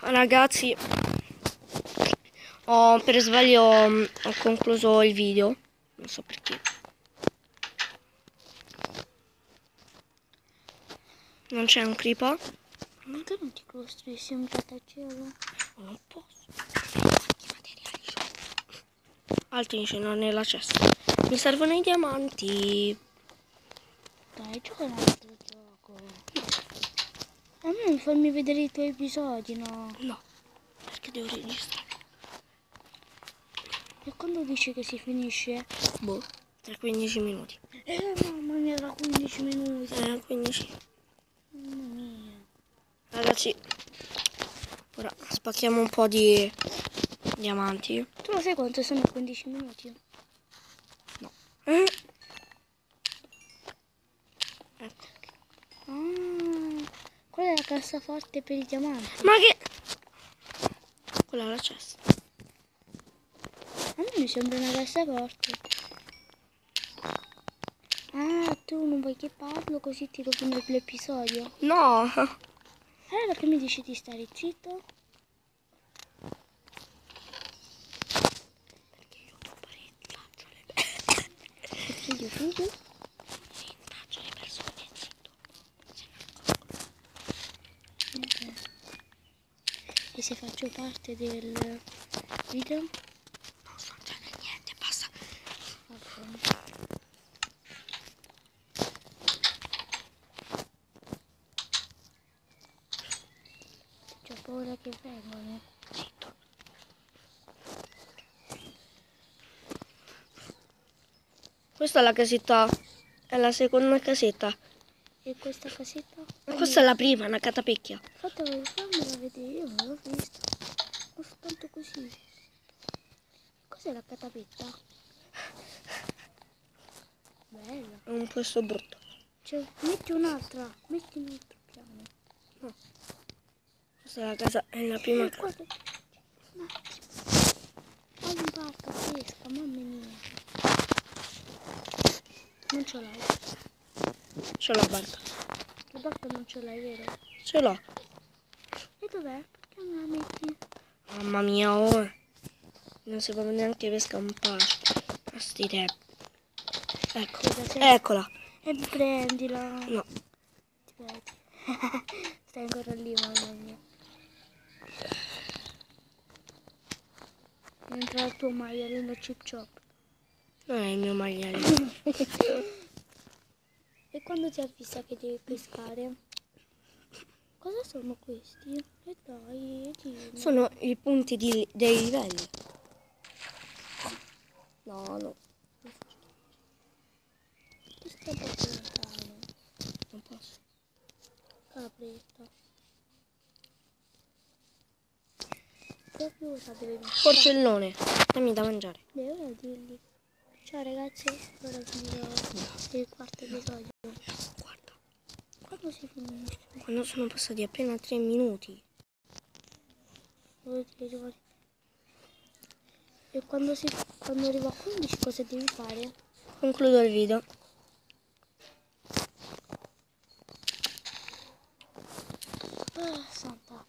Ragazzi, per sbaglio ho concluso il video, non so perché. Non c'è un creeper. Ma che non ti costruissi un grattacielo? Non posso. Altri ce n'ho nella cesta. Mi servono i diamanti. Dai, gioca un altro gioco. A me non fammi vedere i tuoi episodi, no? No, perché devo registrare? E quando dici che si finisce? Boh, tra 15 minuti. Mamma mia, da 15 minuti. 15. Mamma mia. Ragazzi, ora spacchiamo un po' di diamanti. Tu lo sai quanto sono 15 minuti? No. Ecco. Ah, quella è la cassaforte per i diamanti. Ma che... Quella è la cesta. A me mi sembra una cassaforte. Ah, tu non vuoi che parlo così ti rovino l'episodio? No. Allora perché mi dici di stare zitto? Perché YouTube rintraccio le persone. Perché YouTube? Rintraccio le persone, zitto. E se faccio parte del video? Non succede niente, basta. Ok. C'ho paura che vengano. Zitto. Questa è la casetta. È la seconda casetta. E questa casetta? Ma questa è la prima, una catapecchia. Fammela vedere, io non l'ho vista. Ho soltanto così. Cos'è la catapecchia? Bella. È un posto brutto. Cioè, metti un'altra. Metti un altro piano. No. Questa è la casa, è la prima casa. Guarda. Un attimo. Ho in barca fresca, mamma mia. Non ce l'hai. Ce l'ho la barca. La barca non ce l'hai, vero? Ce l'ho. E dov'è? Perché non la metti? Mamma mia, oh. Non si può neanche per scampare. A sti tempi. Ecco. Eccola. E prendila. No. Ti vedi. Stai ancora lì, mamma mia. Entra il tuo maialino chip chop. Non è il mio maiale. E quando ti avvisa che devi pescare? Cosa sono questi? E dai, dimmi. Sono i punti dei livelli. No. Ti stai proprio lontano. Non posso. Capretta. Proprio cosa devi mettere? Porcellone. Dammi da mangiare. Beh, ora dirgli. Ciao ragazzi, ora finirò il quarto episodio. Guarda. Quando si finisce? Quando sono passati appena 3 minuti. E quando arrivo a 15 cosa devi fare? Concludo il video. Santa.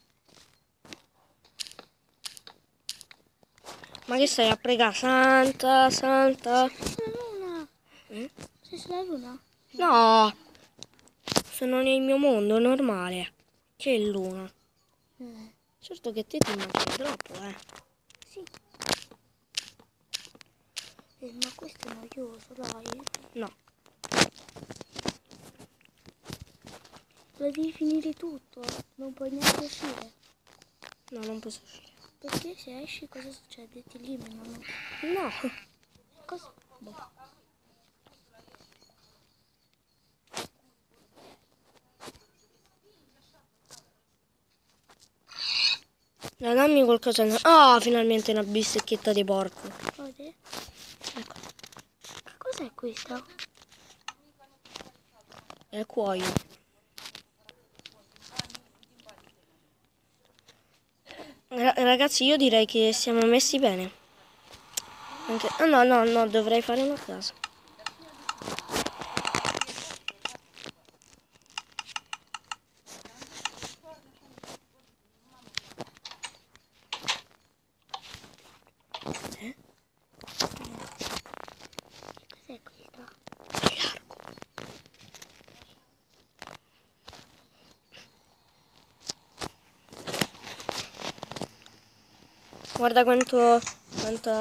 Ma che stai a pregare? Santa, santa. Sei sulla luna? Sei sulla luna? No. Sono nel mio mondo normale. Che luna. Certo che te ti manca troppo, Sì. Ma questo è noioso, dai. No. Lo devi finire tutto. Non puoi neanche uscire. No, non posso uscire. Perché se esci cosa succede? Ti eliminano. No. Cosa? Boh. Dai, dammi qualcosa. Ah, finalmente una bistecchetta di porco. Vedi? Ecco. Che cos'è questo? È il cuoio. Ragazzi, io direi che siamo messi bene. Anche... no, dovrei fare una casa. Guarda quanto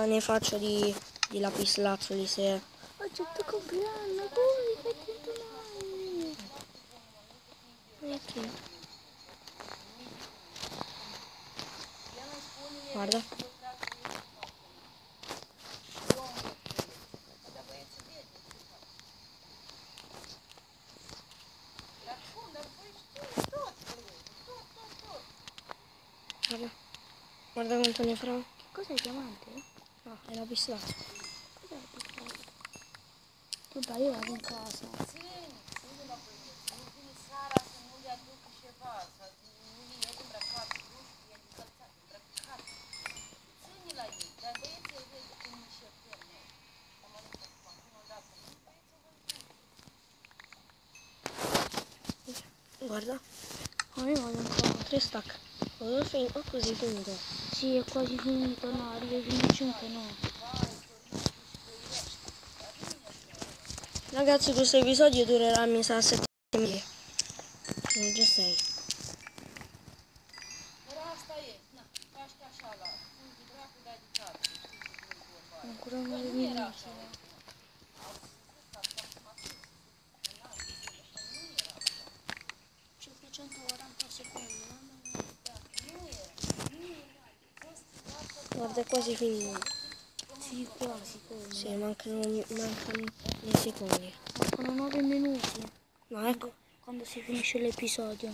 ne faccio di lapislazzuli se... Oggi è il tuo compleanno, auguri, fai 31 anni. Ok. Guarda. Guarda. Guarda quanto ne farò. Che cos'è il diamante? No, è lapislazzuli. Cos'è il diamante? Vabbè, io vado in casa. Guarda. Io vado in casa. 3 stack. Ho così finito. Sì, è quasi finito, no, arrivi fino a 5 no. Ragazzi, questo episodio durerà mi sa 7 minuti. Sono già 6. Ancora 9 minuti. Guarda, è quasi finito. Sì, quasi come. Sì, mancano dei secondi. Mancano 9 minuti. No, ecco. Quando si finisce l'episodio.